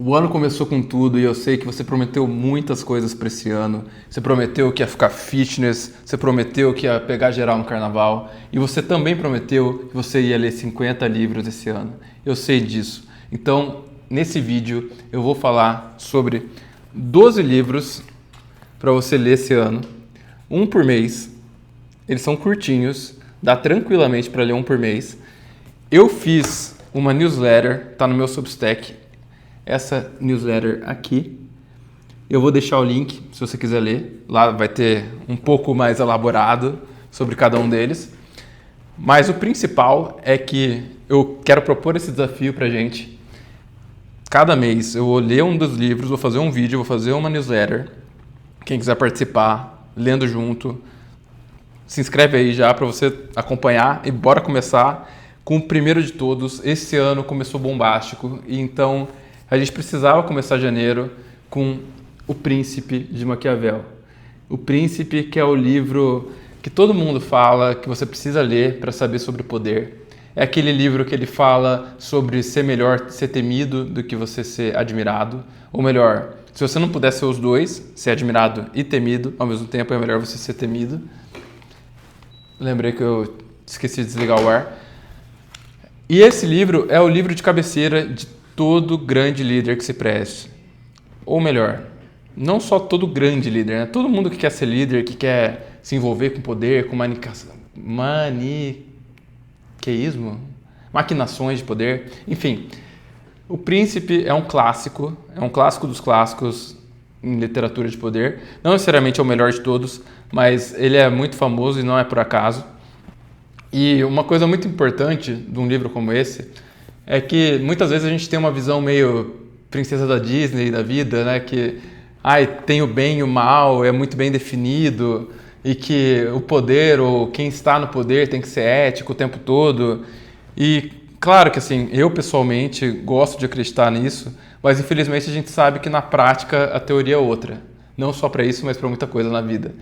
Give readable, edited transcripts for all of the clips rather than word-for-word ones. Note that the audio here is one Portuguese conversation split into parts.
O ano começou com tudo e eu sei que você prometeu muitas coisas para esse ano. Você prometeu que ia ficar fitness, você prometeu que ia pegar geral no carnaval e você também prometeu que você ia ler 50 livros esse ano. Eu sei disso. Então, nesse vídeo eu vou falar sobre 12 livros para você ler esse ano, um por mês. Eles são curtinhos, dá tranquilamente para ler um por mês. Eu fiz uma newsletter, tá no meu Substack. Essa newsletter aqui. Eu vou deixar o link se você quiser ler. Lá vai ter um pouco mais elaborado sobre cada um deles. Mas o principal é que eu quero propor esse desafio pra gente. Cada mês eu vou ler um dos livros, vou fazer um vídeo, vou fazer uma newsletter. Quem quiser participar, lendo junto, se inscreve aí já para você acompanhar e bora começar com o primeiro de todos. Esse ano começou bombástico e então a gente precisava começar janeiro com O Príncipe de Maquiavel. O Príncipe, que é o livro que todo mundo fala que você precisa ler para saber sobre o poder. É aquele livro que ele fala sobre ser melhor ser temido do que você ser admirado. Ou melhor, se você não puder ser os dois, ser admirado e temido, ao mesmo tempo é melhor você ser temido. Lembrei que eu esqueci de desligar o ar. E esse livro é o livro de cabeceira de todo grande líder que se preste. Ou melhor, não só todo grande líder, né? Todo mundo que quer ser líder, que quer se envolver com poder, com maquinações de poder, enfim. O Príncipe é um clássico dos clássicos em literatura de poder. Não necessariamente é o melhor de todos, mas ele é muito famoso e não é por acaso. E uma coisa muito importante de um livro como esse é que muitas vezes a gente tem uma visão meio princesa da Disney da vida, né? Que tem o bem e o mal, é muito bem definido e que o poder ou quem está no poder tem que ser ético o tempo todo. E claro que assim, eu pessoalmente gosto de acreditar nisso, mas infelizmente a gente sabe que na prática a teoria é outra. Não só para isso, mas para muita coisa na vida.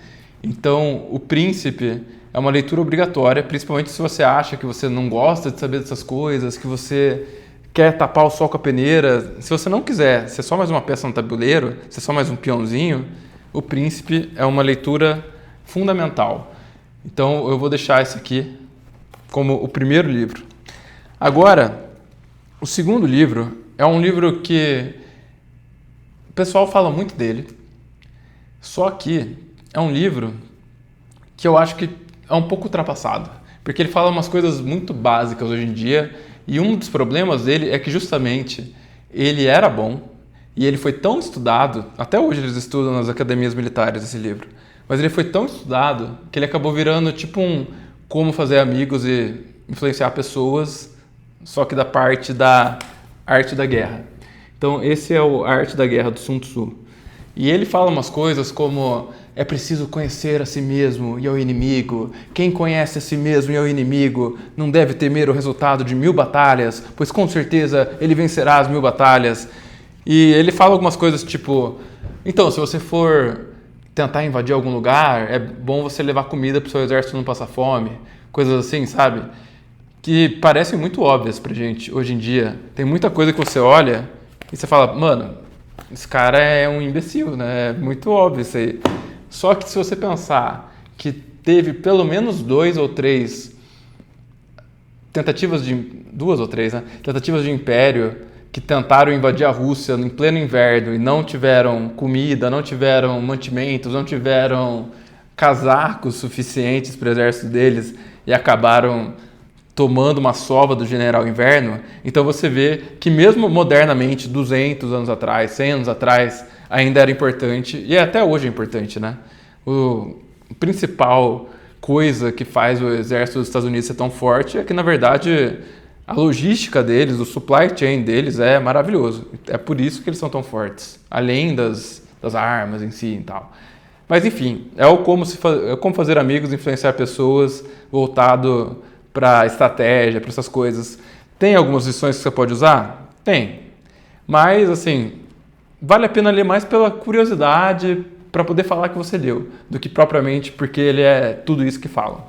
Então, O Príncipe é uma leitura obrigatória, principalmente se você acha que você não gosta de saber dessas coisas, que você quer tapar o sol com a peneira. Se você não quiser ser só mais uma peça no tabuleiro, ser só mais um peãozinho, O Príncipe é uma leitura fundamental. Então eu vou deixar esse aqui como o primeiro livro. Agora, o segundo livro é um livro que o pessoal fala muito dele, só que é um livro que eu acho que é um pouco ultrapassado, porque ele fala umas coisas muito básicas hoje em dia, e um dos problemas dele é que justamente ele era bom, e ele foi tão estudado, até hoje eles estudam nas academias militares esse livro, mas ele foi tão estudado que ele acabou virando tipo um como fazer amigos e influenciar pessoas, só que da parte da arte da guerra. Então esse é o Arte da Guerra do Sun Tzu. E ele fala umas coisas como é preciso conhecer a si mesmo e ao inimigo. Quem conhece a si mesmo e ao inimigo não deve temer o resultado de 1000 batalhas, pois com certeza ele vencerá as 1000 batalhas. E ele fala algumas coisas tipo, então, se você for tentar invadir algum lugar, é bom você levar comida para o seu exército não passar fome. Coisas assim, sabe? Que parecem muito óbvias pra gente hoje em dia. Tem muita coisa que você olha e você fala, mano, esse cara é um imbecil, né? É muito óbvio isso aí. Só que se você pensar que teve pelo menos duas ou três tentativas de império que tentaram invadir a Rússia em pleno inverno e não tiveram comida, não tiveram mantimentos, não tiveram casacos suficientes para o exército deles e acabaram tomando uma sova do general Inverno, então você vê que mesmo modernamente, 200 anos atrás, 100 anos atrás, ainda era importante, e até hoje é importante, né? A principal coisa que faz o exército dos Estados Unidos ser tão forte é que, na verdade, a logística deles, o supply chain deles é maravilhoso. É por isso que eles são tão fortes, além das armas em si e tal. Mas, enfim, é o como fazer amigos, influenciar pessoas, voltado para estratégia, para essas coisas. Tem algumas lições que você pode usar? Tem. Mas, assim, vale a pena ler mais pela curiosidade, para poder falar que você leu, do que propriamente porque ele é tudo isso que falam.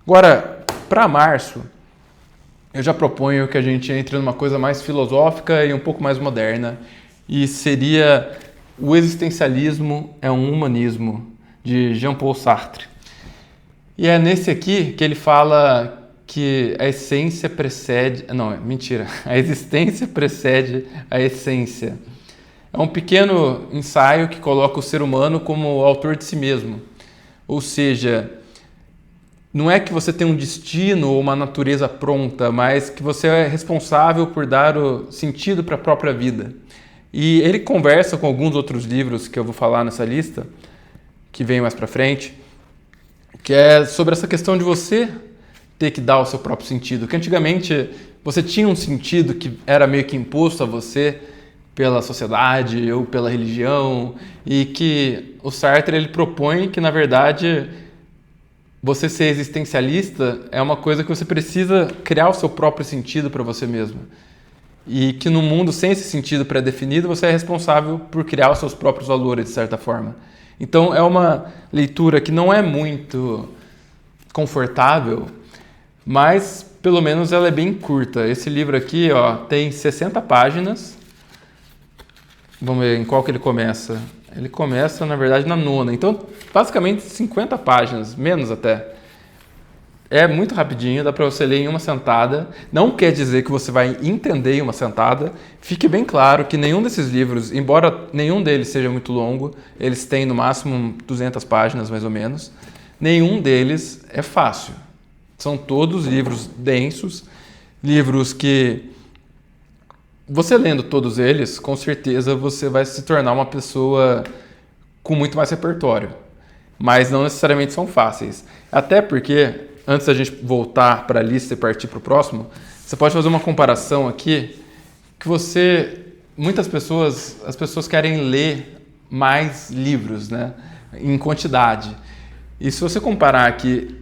Agora, para março, eu já proponho que a gente entre numa coisa mais filosófica e um pouco mais moderna. e seria O Existencialismo é um Humanismo, de Jean-Paul Sartre. E é nesse aqui que ele fala que a essência precede... Não, mentira. A existência precede a essência. É um pequeno ensaio que coloca o ser humano como autor de si mesmo. Ou seja, não é que você tem um destino ou uma natureza pronta, mas que você é responsável por dar o sentido para a própria vida. E ele conversa com alguns outros livros que eu vou falar nessa lista, que vem mais para frente, que é sobre essa questão de você ter que dar o seu próprio sentido. Que antigamente você tinha um sentido que era meio que imposto a você pela sociedade ou pela religião, e que o Sartre ele propõe que, na verdade, você ser existencialista é uma coisa que você precisa criar o seu próprio sentido para você mesmo. E que no mundo sem esse sentido pré-definido, você é responsável por criar os seus próprios valores, de certa forma. Então é uma leitura que não é muito confortável, mas pelo menos ela é bem curta. Esse livro aqui, ó, tem 60 páginas. Vamos ver em qual que ele começa. Ele começa, na verdade, na 9ª. Então, basicamente, 50 páginas, menos até. É muito rapidinho, dá para você ler em uma sentada. Não quer dizer que você vai entender em uma sentada. Fique bem claro que nenhum desses livros, embora nenhum deles seja muito longo, eles têm no máximo 200 páginas, mais ou menos, nenhum deles é fácil. São todos livros densos, livros que... Você lendo todos eles, com certeza você vai se tornar uma pessoa com muito mais repertório. Mas não necessariamente são fáceis. Até porque, antes da gente voltar para a lista e partir para o próximo, você pode fazer uma comparação aqui que muitas pessoas, as pessoas querem ler mais livros, né, em quantidade. E se você comparar aqui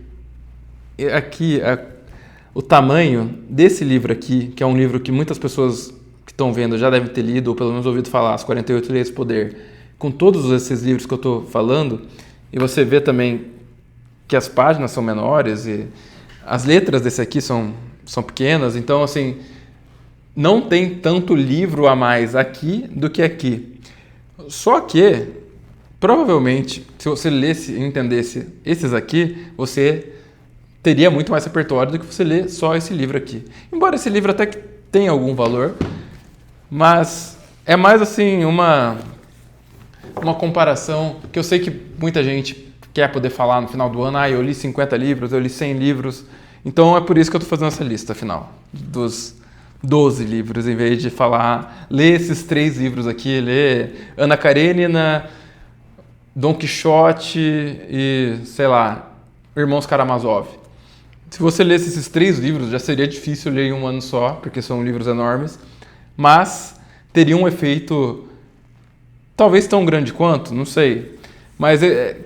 o tamanho desse livro aqui, que é um livro que muitas pessoas que estão vendo já devem ter lido, ou pelo menos ouvido falar, As 48 Leis do Poder, com todos esses livros que eu estou falando, e você vê também que as páginas são menores e as letras desse aqui são pequenas, então assim, não tem tanto livro a mais aqui do que aqui. Só que, provavelmente, se você lesse e entendesse esses aqui, você teria muito mais repertório do que você ler só esse livro aqui. Embora esse livro até que tenha algum valor, mas é mais assim uma comparação que eu sei que muita gente quer poder falar no final do ano, eu li 50 livros, eu li 100 livros, então é por isso que eu estou fazendo essa lista final, dos 12 livros, em vez de falar, lê esses 3 livros aqui, lê Ana Karenina, Dom Quixote e, sei lá, Irmãos Karamazov. Se você lesse esses 3 livros, já seria difícil ler em um ano só, porque são livros enormes, mas teria um efeito talvez tão grande quanto, não sei. Mas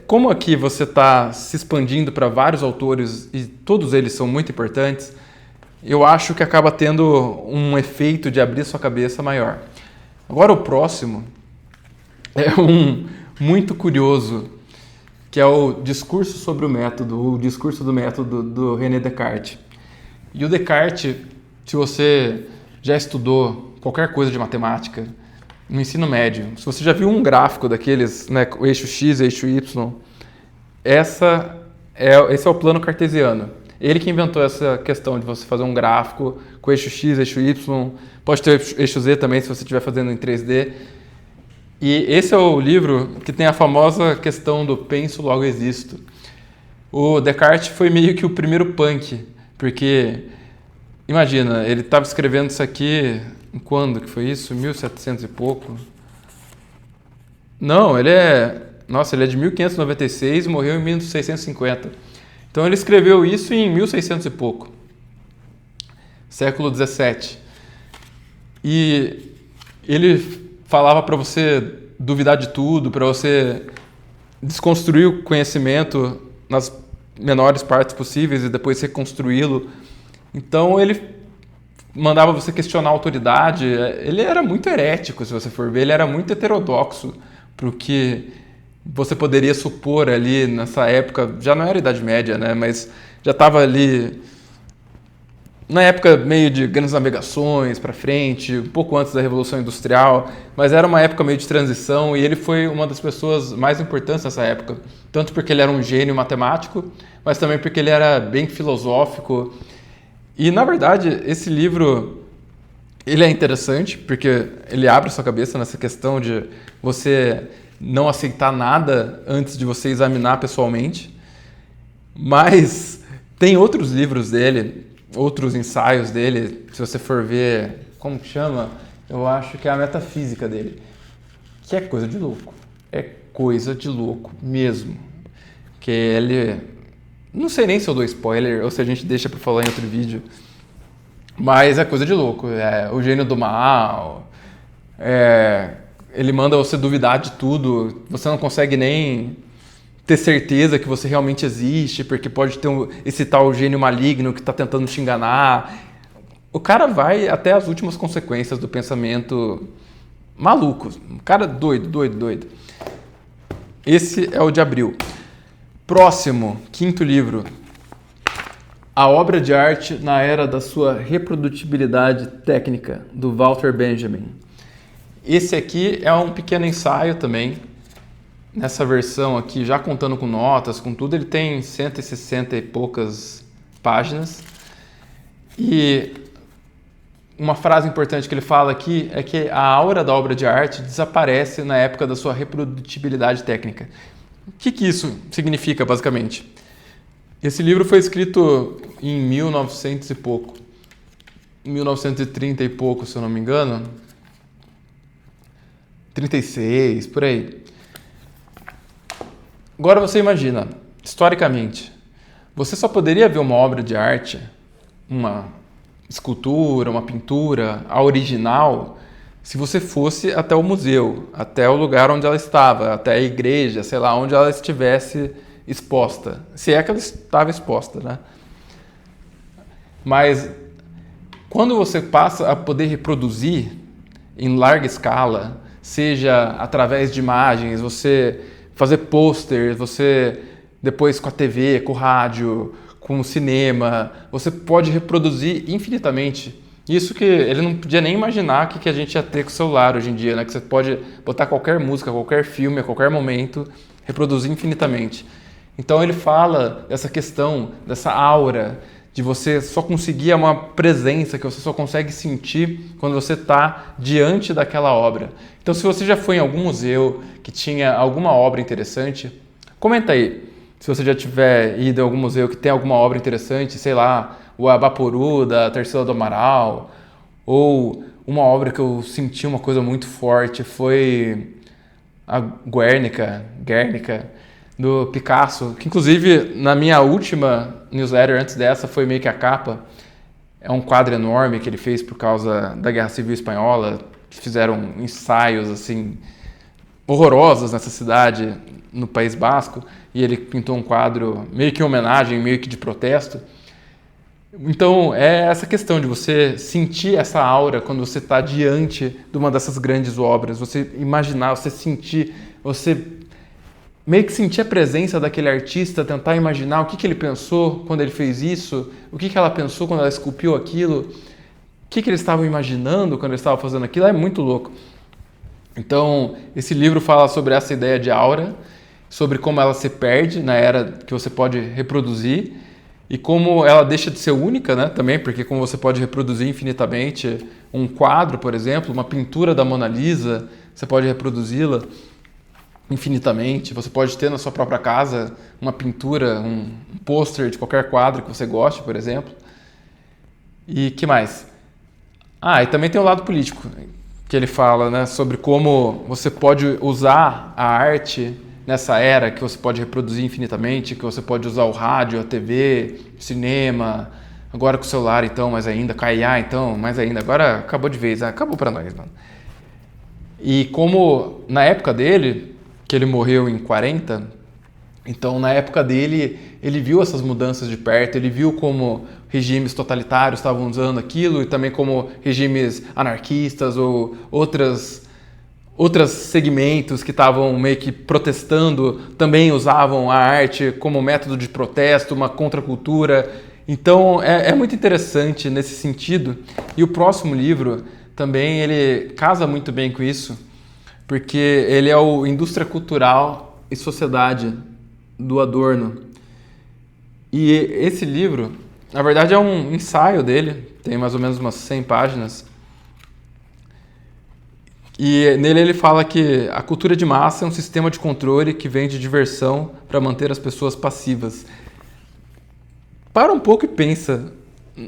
como aqui você está se expandindo para vários autores e todos eles são muito importantes, eu acho que acaba tendo um efeito de abrir sua cabeça maior. Agora o próximo é um muito curioso, que é o Discurso sobre o Método, o Discurso do Método do René Descartes. E o Descartes, se você já estudou qualquer coisa de matemática no ensino médio, se você já viu um gráfico daqueles, né, o eixo X, eixo Y, esse é o plano cartesiano. Ele que inventou essa questão de você fazer um gráfico com eixo X, eixo Y, pode ter eixo Z também se você estiver fazendo em 3D. E esse é o livro que tem a famosa questão do penso, logo existo. O Descartes foi meio que o primeiro punk, porque, imagina, ele estava escrevendo isso aqui, em quando que foi isso? 1700 e pouco? Não, ele é de 1596 e morreu em 1650. Então ele escreveu isso em 1600 e pouco, século 17. E ele falava para você duvidar de tudo, para você desconstruir o conhecimento nas menores partes possíveis e depois reconstruí-lo. Então ele mandava você questionar a autoridade. Ele era muito herético, se você for ver. Ele era muito heterodoxo para o que você poderia supor ali nessa época. Já não era Idade Média, né? Mas já estava ali na época meio de grandes navegações para frente, um pouco antes da Revolução Industrial, mas era uma época meio de transição e ele foi uma das pessoas mais importantes nessa época, tanto porque ele era um gênio matemático, mas também porque ele era bem filosófico. E, na verdade, esse livro, ele é interessante porque ele abre sua cabeça nessa questão de você não aceitar nada antes de você examinar pessoalmente, mas tem outros livros dele, outros ensaios dele, se você for ver, como que chama? Eu acho que é a metafísica dele, que é coisa de louco. É coisa de louco mesmo. Que ele... Não sei nem se eu dou spoiler ou se a gente deixa pra falar em outro vídeo, mas é coisa de louco. É o gênio do mal, ele manda você duvidar de tudo, você não consegue nem ter certeza que você realmente existe, porque pode ter esse tal gênio maligno que está tentando te enganar. O cara vai até as últimas consequências do pensamento maluco. Um cara doido, doido, doido. Esse é o de abril. Próximo, quinto livro. A obra de arte na era da sua reprodutibilidade técnica, do Walter Benjamin. Esse aqui é um pequeno ensaio também. Nessa versão aqui, já contando com notas, com tudo, ele tem 160 e poucas páginas. E uma frase importante que ele fala aqui é que a aura da obra de arte desaparece na época da sua reprodutibilidade técnica. O que isso significa, basicamente? Esse livro foi escrito em 1900 e pouco. 1930 e pouco, se eu não me engano. 36, por aí. Agora você imagina, historicamente, você só poderia ver uma obra de arte, uma escultura, uma pintura, a original, se você fosse até o museu, até o lugar onde ela estava, até a igreja, sei lá, onde ela estivesse exposta. Se é que ela estava exposta, né? Mas quando você passa a poder reproduzir em larga escala, seja através de imagens, você fazer posters, você depois com a TV, com o rádio, com o cinema, você pode reproduzir infinitamente. Isso que ele não podia nem imaginar que a gente ia ter com o celular hoje em dia, né? Que você pode botar qualquer música, qualquer filme, a qualquer momento, reproduzir infinitamente. Então ele fala dessa questão, dessa aura, de você só conseguir uma presença que você só consegue sentir quando você está diante daquela obra. Então se você já foi em algum museu que tinha alguma obra interessante, comenta aí. Se você já tiver ido em algum museu que tem alguma obra interessante, sei lá, o Abaporu da Tarsila do Amaral, ou uma obra que eu senti uma coisa muito forte foi a Guernica, do Picasso, que inclusive na minha última newsletter antes dessa foi meio que a capa. É um quadro enorme que ele fez por causa da Guerra Civil Espanhola. Fizeram ensaios assim horrorosos nessa cidade, no País Basco, e ele pintou um quadro meio que em homenagem, meio que de protesto. Então é essa questão de você sentir essa aura quando você está diante de uma dessas grandes obras, você imaginar, você sentir, você meio que sentir a presença daquele artista, tentar imaginar o que ele pensou quando ele fez isso, o que ela pensou quando ela esculpiu aquilo, o que eles estavam imaginando quando eles estavam fazendo aquilo, é muito louco. Então, esse livro fala sobre essa ideia de aura, sobre como ela se perde na era que você pode reproduzir e como ela deixa de ser única, né, também, porque como você pode reproduzir infinitamente um quadro, por exemplo, uma pintura da Mona Lisa, você pode reproduzi-la infinitamente, você pode ter na sua própria casa uma pintura, um pôster de qualquer quadro que você goste, por exemplo. E que mais? E também tem o lado político, que ele fala, né, sobre como você pode usar a arte nessa era, que você pode reproduzir infinitamente, que você pode usar o rádio, a TV, o cinema, agora com o celular então, mais ainda, com a IA então, mais ainda, agora acabou de vez, acabou pra nós, mano. E como na época dele, que ele morreu em 40, então na época dele, ele viu essas mudanças de perto, ele viu como regimes totalitários estavam usando aquilo e também como regimes anarquistas ou outros segmentos que estavam meio que protestando também usavam a arte como método de protesto, uma contracultura. Então, é muito interessante nesse sentido. E o próximo livro também, ele casa muito bem com isso, porque ele é o Indústria Cultural e Sociedade, do Adorno. E esse livro, na verdade, é um ensaio dele, tem mais ou menos umas 100 páginas. E nele ele fala que a cultura de massa é um sistema de controle que vem de diversão para manter as pessoas passivas. Para um pouco e pensa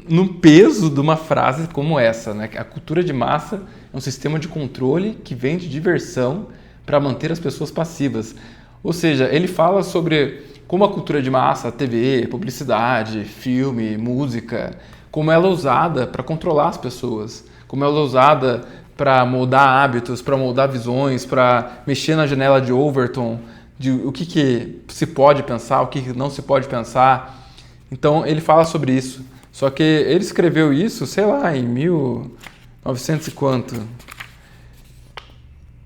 no peso de uma frase como essa, né? A cultura de massa é um sistema de controle que vem de diversão para manter as pessoas passivas. Ou seja, ele fala sobre como a cultura de massa, a TV, publicidade, filme, música, como ela é usada para controlar as pessoas, como ela é usada para moldar hábitos, para moldar visões, para mexer na janela de Overton, de o que se pode pensar, o que não se pode pensar. Então ele fala sobre isso. Só que ele escreveu isso, sei lá, em 1900 e quanto?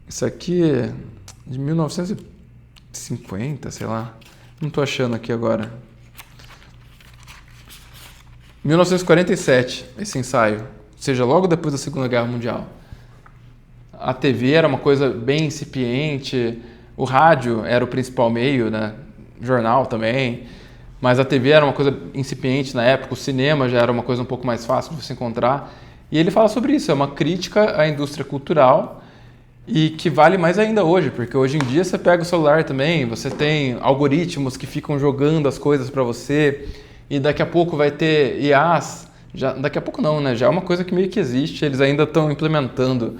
Isso aqui é de 1950, sei lá. Não estou achando aqui agora. 1947, esse ensaio. Ou seja, logo depois da Segunda Guerra Mundial. A TV era uma coisa bem incipiente, o rádio era o principal meio, né? Jornal também. Mas a TV era uma coisa incipiente na época, o cinema já era uma coisa um pouco mais fácil de você encontrar. E ele fala sobre isso, é uma crítica à indústria cultural e que vale mais ainda hoje, porque hoje em dia você pega o celular também, você tem algoritmos que ficam jogando as coisas para você e daqui a pouco vai ter IAs, daqui a pouco não, né? Já é uma coisa que meio que existe, eles ainda estão implementando,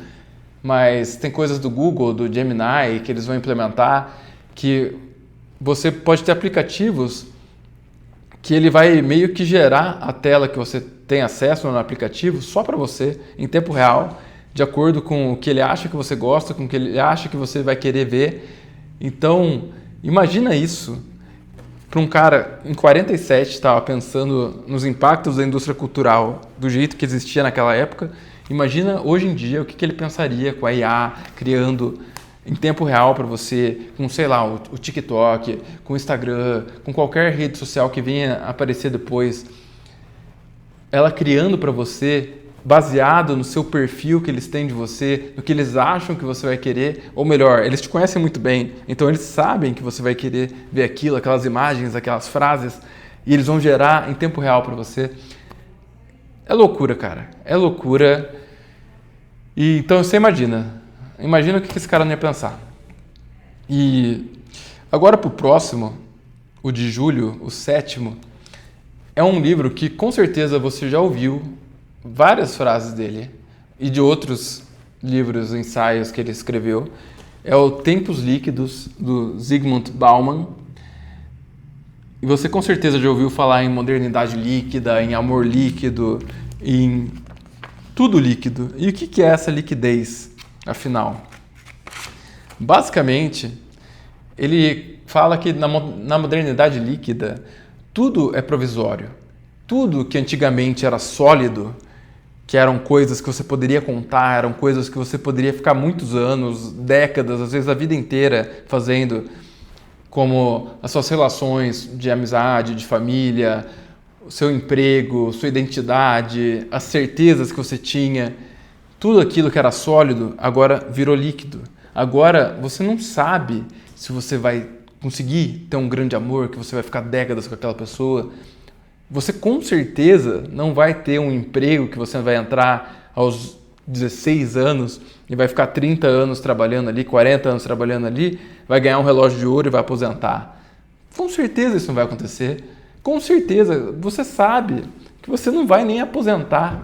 mas tem coisas do Google, do Gemini que eles vão implementar que você pode ter aplicativos que ele vai meio que gerar a tela que você tem acesso no aplicativo só para você, em tempo real, de acordo com o que ele acha que você gosta, com o que ele acha que você vai querer ver. Então, imagina isso para um cara em 47 estava pensando nos impactos da indústria cultural do jeito que existia naquela época. Imagina hoje em dia o que ele pensaria com a IA criando em tempo real para você, com, sei lá, o TikTok, com o Instagram, com qualquer rede social que venha aparecer depois, ela criando para você, baseado no seu perfil que eles têm de você, no que eles acham que você vai querer, ou melhor, eles te conhecem muito bem, então eles sabem que você vai querer ver aquilo, aquelas imagens, aquelas frases, e eles vão gerar em tempo real para você. É loucura, cara, é loucura. E então você imagina o que esse cara não ia pensar. E agora pro próximo, o de julho, o 7º, é um livro que com certeza você já ouviu várias frases dele e de outros livros, ensaios que ele escreveu. É o Tempos Líquidos, do Zygmunt Bauman. E você com certeza já ouviu falar em modernidade líquida, em amor líquido, em tudo líquido. E o que é essa liquidez? Afinal, basicamente, ele fala que na modernidade líquida, tudo é provisório. Tudo que antigamente era sólido, que eram coisas que você poderia contar, eram coisas que você poderia ficar muitos anos, décadas, às vezes a vida inteira fazendo, como as suas relações de amizade, de família, o seu emprego, sua identidade, as certezas que você tinha. Tudo aquilo que era sólido agora virou líquido. Agora você não sabe se você vai conseguir ter um grande amor, que você vai ficar décadas com aquela pessoa. Você com certeza não vai ter um emprego que você vai entrar aos 16 anos e vai ficar 30 anos trabalhando ali, 40 anos trabalhando ali, vai ganhar um relógio de ouro e vai aposentar. Com certeza isso não vai acontecer. Com certeza, você sabe que você não vai nem aposentar.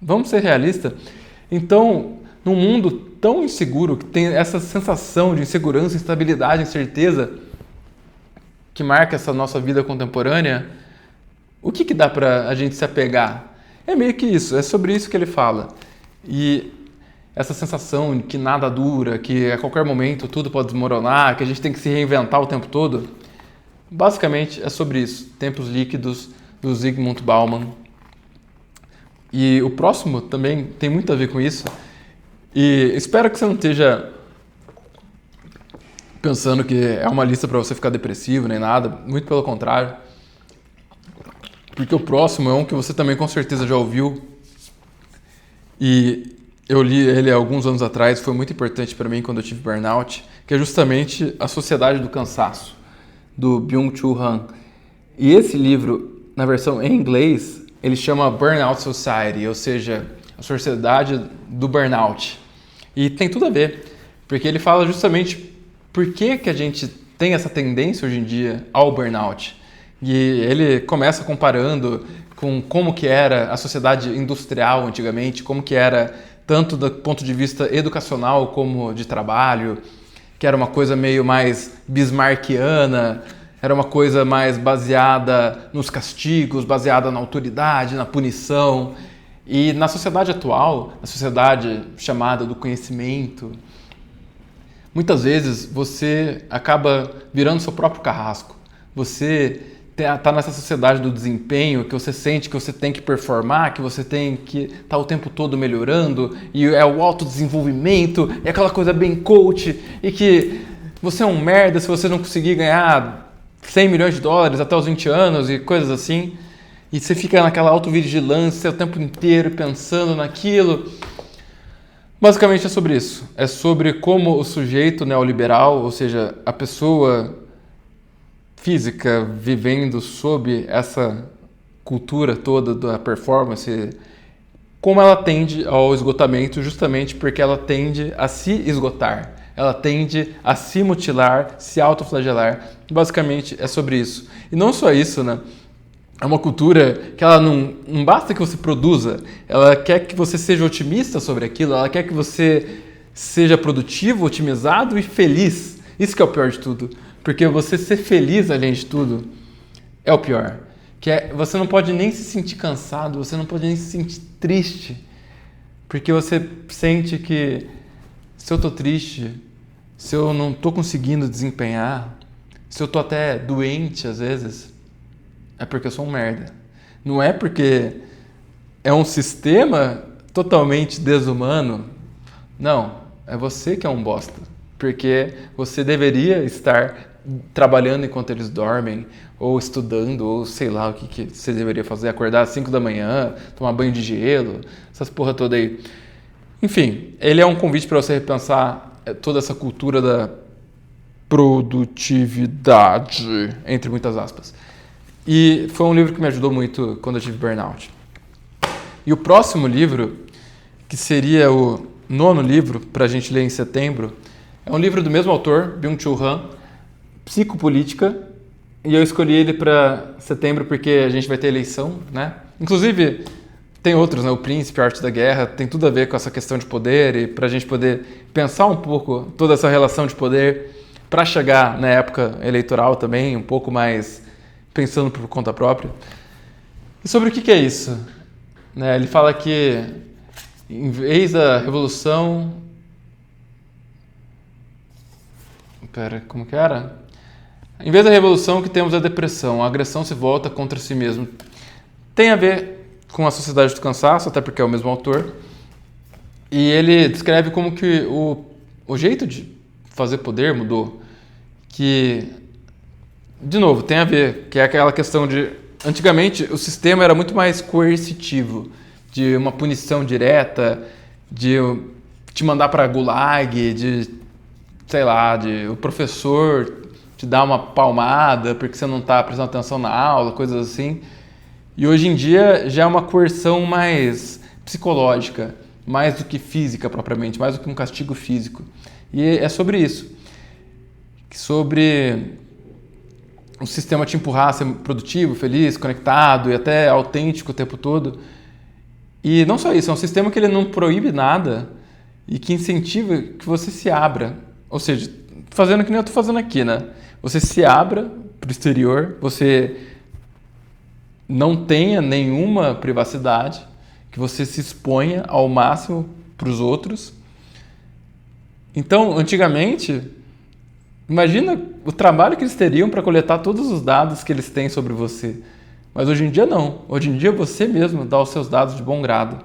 Vamos ser realistas. Então, num mundo tão inseguro, que tem essa sensação de insegurança, instabilidade, incerteza que marca essa nossa vida contemporânea, o que dá para a gente se apegar? É meio que isso, é sobre isso que ele fala. E essa sensação de que nada dura, que a qualquer momento tudo pode desmoronar, que a gente tem que se reinventar o tempo todo, basicamente é sobre isso. Tempos Líquidos, do Zygmunt Bauman. E o próximo também tem muito a ver com isso. E espero que você não esteja pensando que é uma lista para você ficar depressivo nem nada. Muito pelo contrário. porque o próximo é um que você também com certeza já ouviu, e eu li ele há alguns anos atrás, foi muito importante para mim quando eu tive burnout, que é justamente A Sociedade do Cansaço, do Byung-Chul Han. E esse livro, na versão em inglês, ele chama Burnout Society, ou seja, a Sociedade do Burnout. E tem tudo a ver, porque ele fala justamente por que a gente tem essa tendência hoje em dia ao burnout. E ele começa comparando com como que era a sociedade industrial antigamente, como que era tanto do ponto de vista educacional como de trabalho, que era uma coisa meio mais bismarckiana, era uma coisa mais baseada nos castigos, baseada na autoridade, na punição. E na sociedade atual, na sociedade chamada do conhecimento, muitas vezes você acaba virando seu próprio carrasco. Você está nessa sociedade do desempenho, que você sente que você tem que performar, que você tem que estar o tempo todo melhorando, e é o autodesenvolvimento, é aquela coisa bem coach, e que você é um merda se você não conseguir ganhar 100 milhões de dólares até os 20 anos e coisas assim. E você fica naquela autovigilância o tempo inteiro pensando naquilo. Basicamente é sobre isso. É sobre como o sujeito neoliberal, ou seja, a pessoa física vivendo sob essa cultura toda da performance, como ela tende ao esgotamento justamente porque ela tende a se esgotar. Ela tende a se mutilar, se autoflagelar. Basicamente é sobre isso. E não só isso, né? É uma cultura que ela não basta que você produza, ela quer que você seja otimista sobre aquilo, ela quer que você seja produtivo, otimizado e feliz. Isso que é o pior de tudo. Porque você ser feliz, além de tudo, é o pior. Você não pode nem se sentir cansado, você não pode nem se sentir triste. Porque você sente que se eu tô triste, se eu não tô conseguindo desempenhar, se eu tô até doente às vezes, é porque eu sou um merda. Não é porque é um sistema totalmente desumano. Não, é você que é um bosta. Porque você deveria estar trabalhando enquanto eles dormem, ou estudando, ou sei lá o que você deveria fazer, acordar às 5 da manhã, tomar banho de gelo, essas porra toda aí. Enfim, ele é um convite para você repensar toda essa cultura da produtividade, entre muitas aspas. E foi um livro que me ajudou muito quando eu tive burnout. E o próximo livro, que seria o 9º livro para a gente ler em setembro, é um livro do mesmo autor, Byung-Chul Han, Psicopolítica, e eu escolhi ele para setembro porque a gente vai ter eleição, né? Inclusive, tem outros, né? O Príncipe, a Arte da Guerra, tem tudo a ver com essa questão de poder e para a gente poder pensar um pouco toda essa relação de poder para chegar na época eleitoral também, um pouco mais pensando por conta própria. E sobre o que é isso? Né? Ele fala que em vez da revolução... como que era? Em vez da revolução, o que temos é a depressão. A agressão se volta contra si mesmo. Tem a ver com a Sociedade do Cansaço, até porque é o mesmo autor. E ele descreve como que o jeito de fazer poder mudou. Que, de novo, tem a ver, que é aquela questão de... Antigamente, o sistema era muito mais coercitivo, de uma punição direta, de te mandar para gulag, de, sei lá, de o professor te dar uma palmada porque você não está prestando atenção na aula, coisas assim. E hoje em dia já é uma coerção mais psicológica, mais do que física propriamente, mais do que um castigo físico. E é sobre isso. Sobre o sistema te empurrar a ser produtivo, feliz, conectado e até autêntico o tempo todo. E não só isso, é um sistema que ele não proíbe nada e que incentiva que você se abra. Ou seja, fazendo que nem eu estou fazendo aqui, né? Você se abra para o exterior, você não tenha nenhuma privacidade, que você se exponha ao máximo para os outros. Então, antigamente, imagina o trabalho que eles teriam para coletar todos os dados que eles têm sobre você. Mas hoje em dia não. Hoje em dia você mesmo dá os seus dados de bom grado.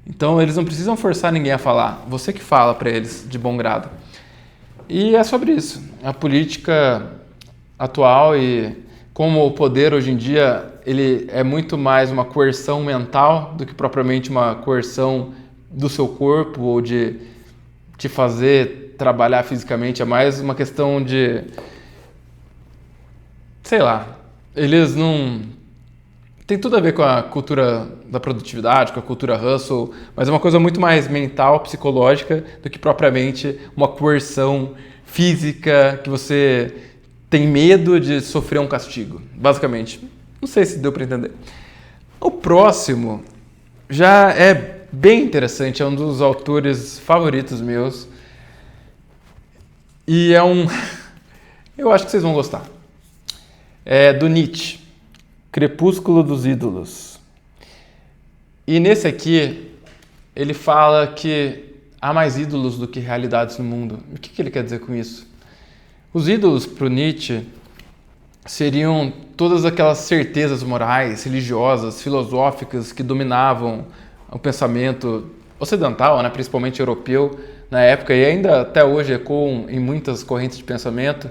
Então eles não precisam forçar ninguém a falar. Você que fala para eles de bom grado. E é sobre isso. A política atual e como o poder hoje em dia ele é muito mais uma coerção mental do que propriamente uma coerção do seu corpo ou de te fazer trabalhar fisicamente, é mais uma questão de, sei lá, eles não... Tem tudo a ver com a cultura da produtividade, com a cultura hustle, mas é uma coisa muito mais mental, psicológica, do que propriamente uma coerção física que você tem medo de sofrer um castigo, basicamente. Não sei se deu para entender. O próximo já é bem interessante, é um dos autores favoritos meus. E é um... eu acho que vocês vão gostar. É do Nietzsche, Crepúsculo dos Ídolos. E nesse aqui, ele fala que há mais ídolos do que realidades no mundo. O que ele quer dizer com isso? Os ídolos para o Nietzsche seriam todas aquelas certezas morais, religiosas, filosóficas que dominavam o pensamento ocidental, né, principalmente europeu, na época, e ainda até hoje ecoam em muitas correntes de pensamento.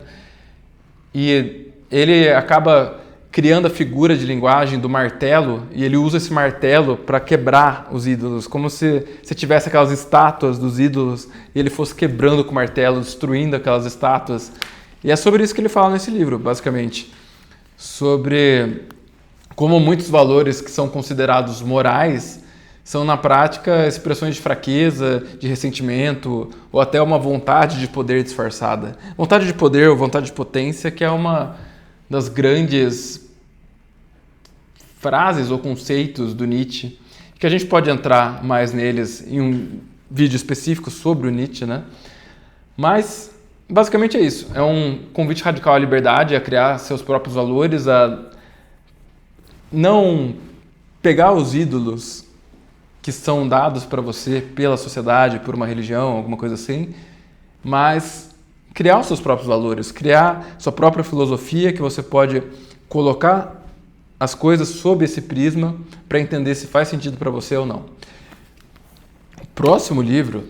E ele acaba criando a figura de linguagem do martelo, e ele usa esse martelo para quebrar os ídolos, como se tivesse aquelas estátuas dos ídolos e ele fosse quebrando com o martelo, destruindo aquelas estátuas. E é sobre isso que ele fala nesse livro, basicamente. Sobre como muitos valores que são considerados morais são, na prática, expressões de fraqueza, de ressentimento, ou até uma vontade de poder disfarçada. Vontade de poder ou vontade de potência, que é uma das grandes frases ou conceitos do Nietzsche, que a gente pode entrar mais neles em um vídeo específico sobre o Nietzsche, né? Mas, basicamente é isso. É um convite radical à liberdade, a criar seus próprios valores, a não pegar os ídolos que são dados para você pela sociedade, por uma religião, alguma coisa assim, mas criar os seus próprios valores, criar sua própria filosofia que você pode colocar as coisas sob esse prisma para entender se faz sentido para você ou não. O próximo livro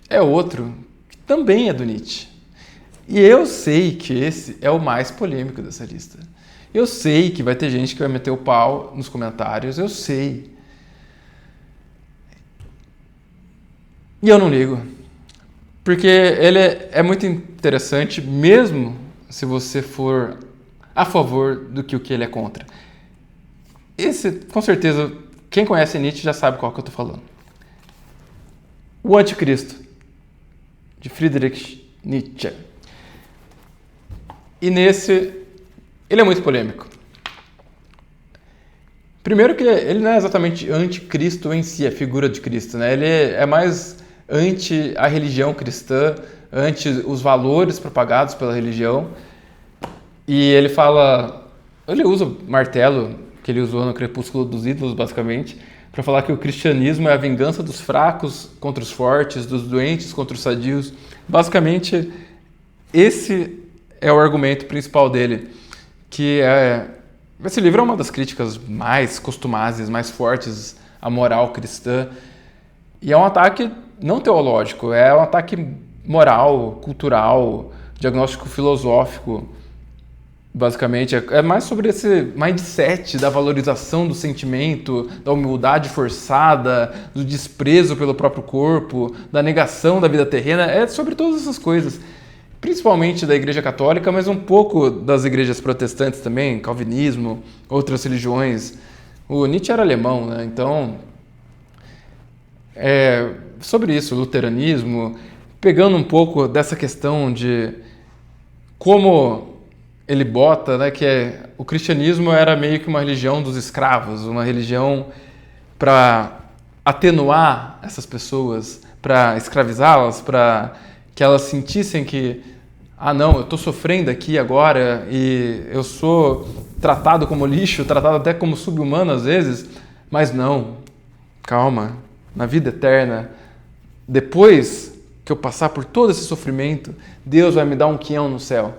é outro que também é do Nietzsche. E eu sei que esse é o mais polêmico dessa lista. Eu sei que vai ter gente que vai meter o pau nos comentários, eu sei. E eu não ligo. Porque ele é muito interessante, mesmo se você for a favor do que o que ele é contra. Esse, com certeza, quem conhece Nietzsche já sabe qual que eu estou falando. O Anticristo, de Friedrich Nietzsche. E nesse, ele é muito polêmico. Primeiro que ele não é exatamente anticristo em si, a figura de Cristo, né? Ele é mais anti a religião cristã, anti os valores propagados pela religião. E ele fala, ele usa martelo, que ele usou no Crepúsculo dos Ídolos, basicamente, para falar que o cristianismo é a vingança dos fracos contra os fortes, dos doentes contra os sadios. Basicamente, esse é o argumento principal dele, que esse livro é uma das críticas mais costumazes, mais fortes à moral cristã, e é um ataque não teológico, é um ataque moral, cultural, diagnóstico filosófico, basicamente. É mais sobre esse mindset da valorização do sentimento, da humildade forçada, do desprezo pelo próprio corpo, da negação da vida terrena, é sobre todas essas coisas. Principalmente da Igreja Católica, mas um pouco das igrejas protestantes também, calvinismo, outras religiões. O Nietzsche era alemão, né? Então, sobre isso, luteranismo, pegando um pouco dessa questão de como ele bota, né, que o cristianismo era meio que uma religião dos escravos, uma religião para atenuar essas pessoas, para escravizá-las, para que elas sentissem que, não, eu estou sofrendo aqui agora e eu sou tratado como lixo, tratado até como sub-humano às vezes, mas não, calma, na vida eterna, depois que eu passar por todo esse sofrimento, Deus vai me dar um quinhão no céu.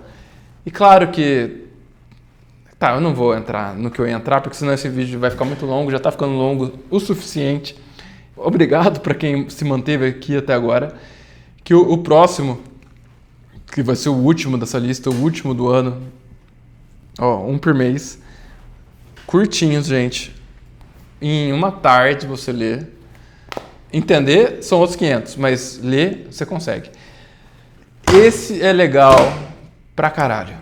E claro que, eu não vou entrar no que eu ia entrar, porque senão esse vídeo vai ficar muito longo, já está ficando longo o suficiente. Obrigado para quem se manteve aqui até agora. Que o próximo, que vai ser o último dessa lista, o último do ano, Ó, um por mês. Curtinhos, gente. Em uma tarde você lê. Entender são outros 500, mas ler você consegue. Esse é legal pra caralho.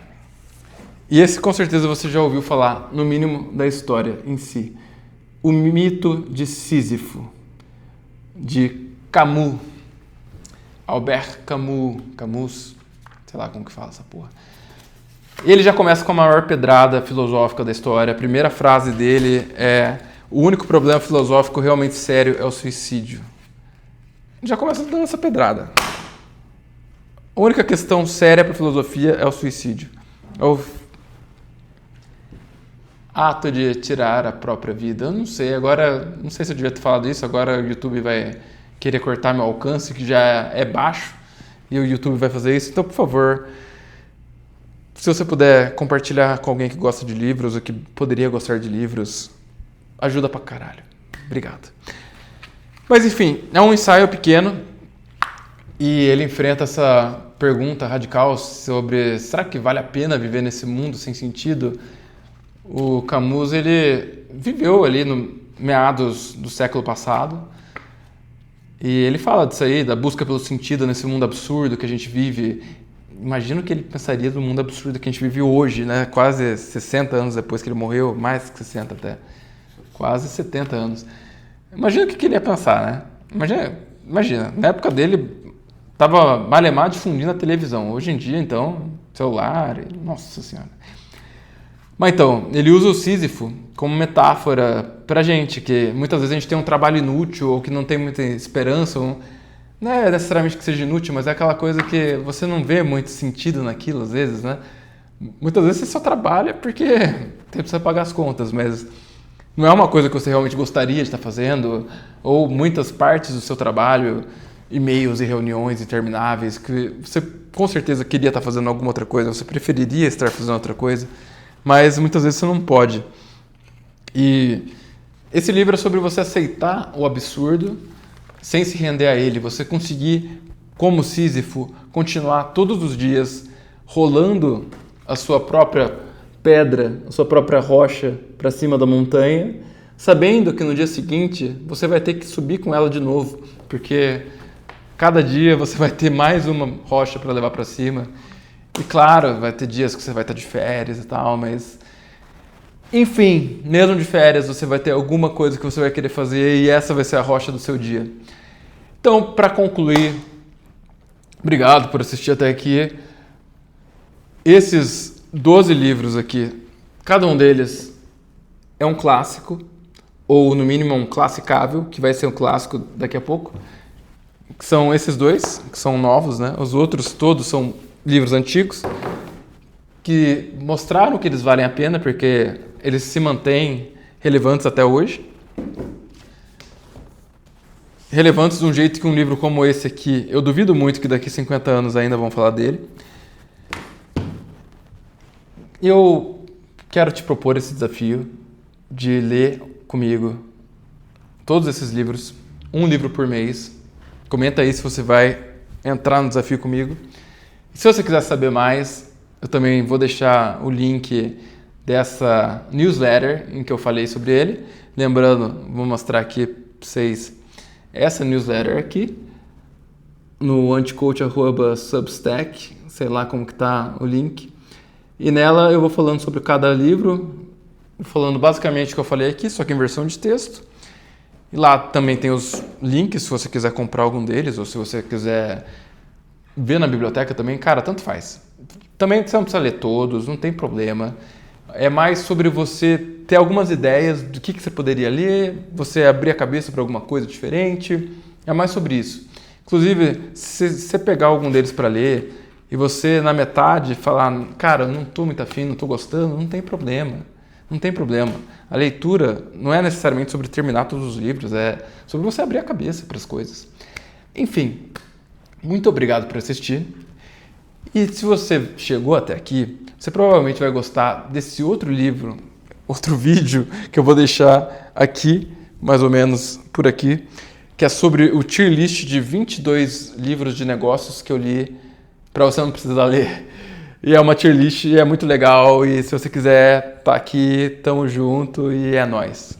E esse com certeza você já ouviu falar, no mínimo, da história em si. O Mito de Sísifo, de Camus. Albert Camus, sei lá como que fala essa porra. Ele já começa com a maior pedrada filosófica da história. A primeira frase dele é: o único problema filosófico realmente sério é o suicídio. Já começa dando essa pedrada. A única questão séria para a filosofia é o suicídio. É o ato de tirar a própria vida. Eu não sei, agora, não sei se eu devia ter falado isso, agora o YouTube vai querer cortar meu alcance, que já é baixo, e o YouTube vai fazer isso. Então, por favor, se você puder compartilhar com alguém que gosta de livros ou que poderia gostar de livros, ajuda pra caralho. Obrigado. Mas enfim, é um ensaio pequeno e ele enfrenta essa pergunta radical sobre: será que vale a pena viver nesse mundo sem sentido? O Camus, ele viveu ali no meados do século passado e ele fala disso aí, da busca pelo sentido nesse mundo absurdo que a gente vive. Imagino que ele pensaria do mundo absurdo que a gente vive hoje, né? Quase 60 anos depois que ele morreu, mais que 60 até, quase 70 anos. Imagina o que ele ia pensar, né? Imagina, na época dele tava malemar difundindo a televisão. Hoje em dia, então, celular, nossa senhora. Mas então, ele usa o Sísifo como metáfora pra gente, que muitas vezes a gente tem um trabalho inútil ou que não tem muita esperança, não é necessariamente que seja inútil, mas é aquela coisa que você não vê muito sentido naquilo às vezes, né? Muitas vezes você só trabalha porque precisa pagar as contas, mas não é uma coisa que você realmente gostaria de estar fazendo, ou muitas partes do seu trabalho, e-mails e reuniões intermináveis, que você com certeza queria estar fazendo alguma outra coisa, você preferiria estar fazendo outra coisa, mas muitas vezes você não pode. E esse livro é sobre você aceitar o absurdo sem se render a ele, você conseguir, como Sísifo, continuar todos os dias rolando a sua própria pedra, a sua própria rocha para cima da montanha, sabendo que no dia seguinte você vai ter que subir com ela de novo, porque cada dia você vai ter mais uma rocha para levar para cima. E claro, vai ter dias que você vai estar de férias e tal, mas enfim, mesmo de férias você vai ter alguma coisa que você vai querer fazer e essa vai ser a rocha do seu dia. Então, para concluir, obrigado por assistir até aqui. Esses 12 livros aqui, cada um deles é um clássico, ou no mínimo um classicável, que vai ser um clássico daqui a pouco. Que são esses dois, que são novos, né? Os outros todos são livros antigos, que mostraram que eles valem a pena, porque eles se mantêm relevantes até hoje. Relevantes de um jeito que um livro como esse aqui, eu duvido muito que daqui a 50 anos ainda vão falar dele. Eu quero te propor esse desafio de ler comigo todos esses livros, um livro por mês. Comenta aí se você vai entrar no desafio comigo. E se você quiser saber mais, eu também vou deixar o link dessa newsletter em que eu falei sobre ele. Lembrando, vou mostrar aqui para vocês essa newsletter aqui no anticoach@substack, sei lá como que tá o link. E nela eu vou falando sobre cada livro, falando basicamente o que eu falei aqui, só que em versão de texto. E lá também tem os links, se você quiser comprar algum deles, ou se você quiser ver na biblioteca também, cara, tanto faz. Também você não precisa ler todos, não tem problema. É mais sobre você ter algumas ideias do que você poderia ler, você abrir a cabeça para alguma coisa diferente. É mais sobre isso. Inclusive, se você pegar algum deles para ler e você na metade falar, cara, não estou muito afim, não estou gostando, não tem problema. Não tem problema. A leitura não é necessariamente sobre terminar todos os livros, é sobre você abrir a cabeça para as coisas. Enfim, muito obrigado por assistir. E se você chegou até aqui, você provavelmente vai gostar desse outro livro, outro vídeo que eu vou deixar aqui, mais ou menos por aqui, que é sobre o tier list de 22 livros de negócios que eu li para você não precisar ler. E é uma tier list e é muito legal. E se você quiser, tá aqui, tamo junto e é nóis.